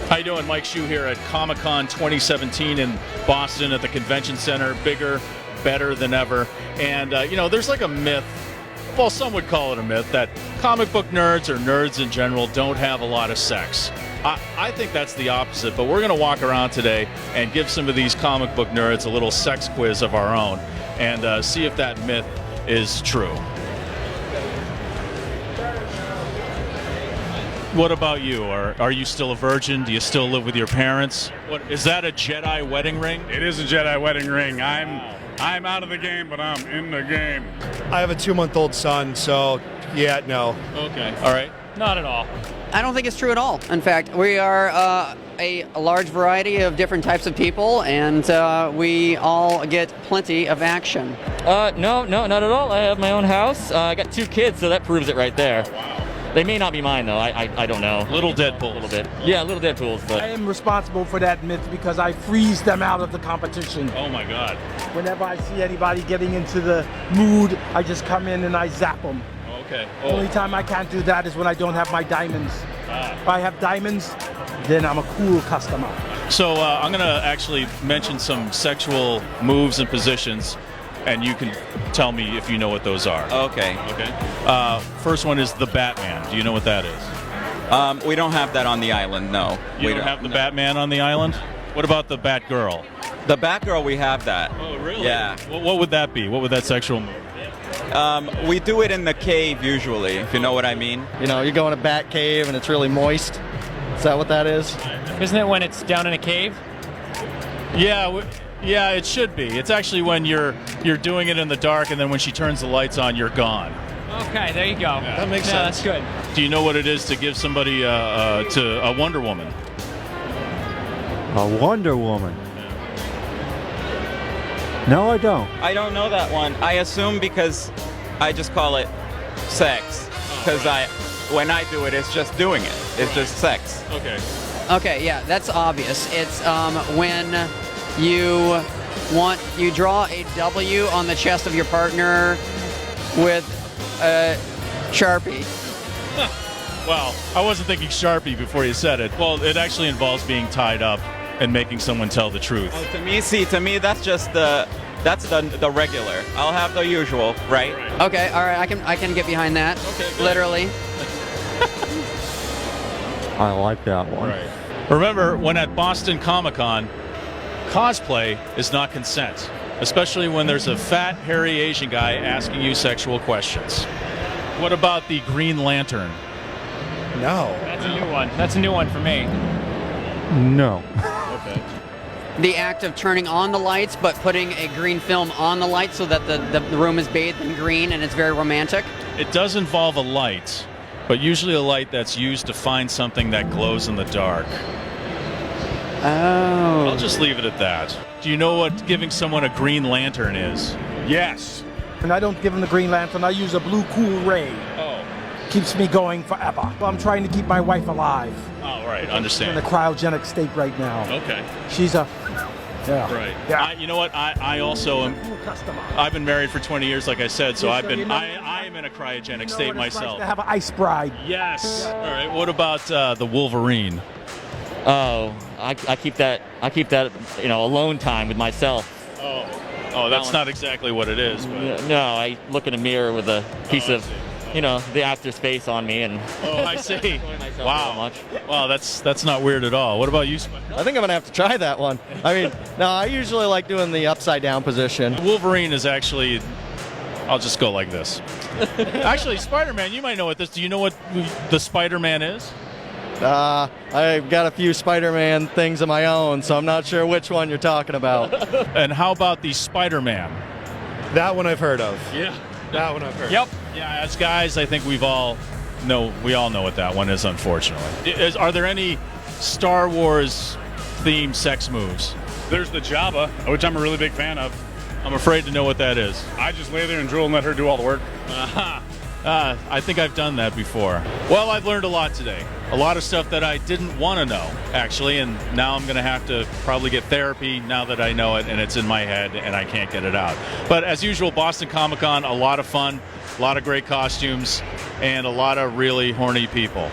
How you doing? Mike Hsu here at Comic-Con 2017 in Boston at the Convention Center. Bigger, better than ever. And, there's like a myth, well, some would call it a myth, that comic book nerds or nerds in general don't have a lot of sex. I think that's the opposite, but we're going to walk around today and give some of these comic book nerds a little sex quiz of our own and see if that myth is true. What about you? Are you still a virgin? Do you still live with your parents? What is that, a Jedi wedding ring? It is a Jedi wedding ring. I'm out of the game, but I'm in the game. I have a 2-month-old son, so yeah, no. Okay, all right. Not at all. I don't think it's true at all. In fact, we are a large variety of different types of people, and we all get plenty of action. No, not at all. I have my own house. I got 2 kids, so that proves it right there. Oh, wow. They may not be mine, though. I don't know. Little Deadpool. A little bit. Yeah, little Deadpools. But I am responsible for that myth because I freeze them out of the competition. Oh, my God. Whenever I see anybody getting into the mood, I just come in and I zap them. Okay. The only time I can't do that is when I don't have my diamonds. If I have diamonds, then I'm a cool customer. So I'm going to actually mention some sexual moves and positions, and you can tell me if you know what those are. Okay. Okay. First one is the Batman. Do you know what that is? We don't have that on the island, no. You don't have the Batman on the island? What about the Batgirl? The Batgirl, we have that. Oh, really? Yeah. What would that be? What would that sexual move? We do it in the cave usually, if you know what I mean. You know, you go in a bat cave and it's really moist. Is that what that is? isn't it when it's down in a cave? Yeah, yeah, it should be. It's actually when you're doing it in the dark, and then when she turns the lights on, you're gone. Okay, there you go. Yeah. That makes sense. That's good. Do you know what it is to give somebody to a Wonder Woman? A Wonder Woman? No, I don't. I don't know that one. I assume because I just call it sex. Because when I do it, it's just doing it. It's just sex. Okay. Okay, yeah, that's obvious. It's when you draw a W on the chest of your partner with a Sharpie. Well, I wasn't thinking Sharpie before you said it. Well, it actually involves being tied up and making someone tell the truth. Oh, to me, that's just the regular. I'll have the usual, right? Okay, all right, I can get behind that. Okay, good. Literally. I like that one. Right. Remember, when at Boston Comic-Con, cosplay is not consent, especially when there's a fat, hairy Asian guy asking you sexual questions. What about the Green Lantern? No. That's a new one. That's a new one for me. No. Okay. The act of turning on the lights but putting a green film on the lights so that the room is bathed in green and it's very romantic. It does involve a light, but usually a light that's used to find something that glows in the dark. Oh. I'll just leave it at that. Do you know what giving someone a Green Lantern is? Yes. And I don't give them the Green Lantern. I use a blue cool ray. Oh. Keeps me going forever. I'm trying to keep my wife alive. Oh, right. In a Understand. cryogenic state right now. Okay. She's a... Yeah. Right. Yeah. You know what? I also am. Cool customer. I've been married for 20 years, like I said, so Yeah, I've so been. you know- I am in a cryogenic You know state what it's like myself. to have an ice bride. Yes. All right. What about the Wolverine? Oh, I keep that. Alone time with myself. Oh, that's not exactly what it is. But... No, I look in a mirror with a piece I of, see. the actor's face on me and. Oh, I see. enjoy myself Wow. so much. Wow, that's not weird at all. What about you, Spike? I think I'm going to have to try that one. I mean, no, I usually like doing the upside down position. Wolverine is actually. I'll just go like this. Actually, Spider-Man, you might know what this. Do you know what the Spider-Man is? I've got a few Spider-Man things of my own, so I'm not sure which one you're talking about. And how about the Spider-Man? That one I've heard of. Yeah. That one I've heard. Yep. Yeah, as guys, I think we all know what that one is, unfortunately. Are there any Star Wars themed sex moves? There's the Jabba, which I'm a really big fan of. I'm afraid to know what that is. I just lay there and drool and let her do all the work. I think I've done that before. Well, I've learned a lot today. A lot of stuff that I didn't want to know, actually, and now I'm going to have to probably get therapy now that I know it and it's in my head and I can't get it out. But as usual, Boston Comic-Con, a lot of fun, a lot of great costumes, and a lot of really horny people.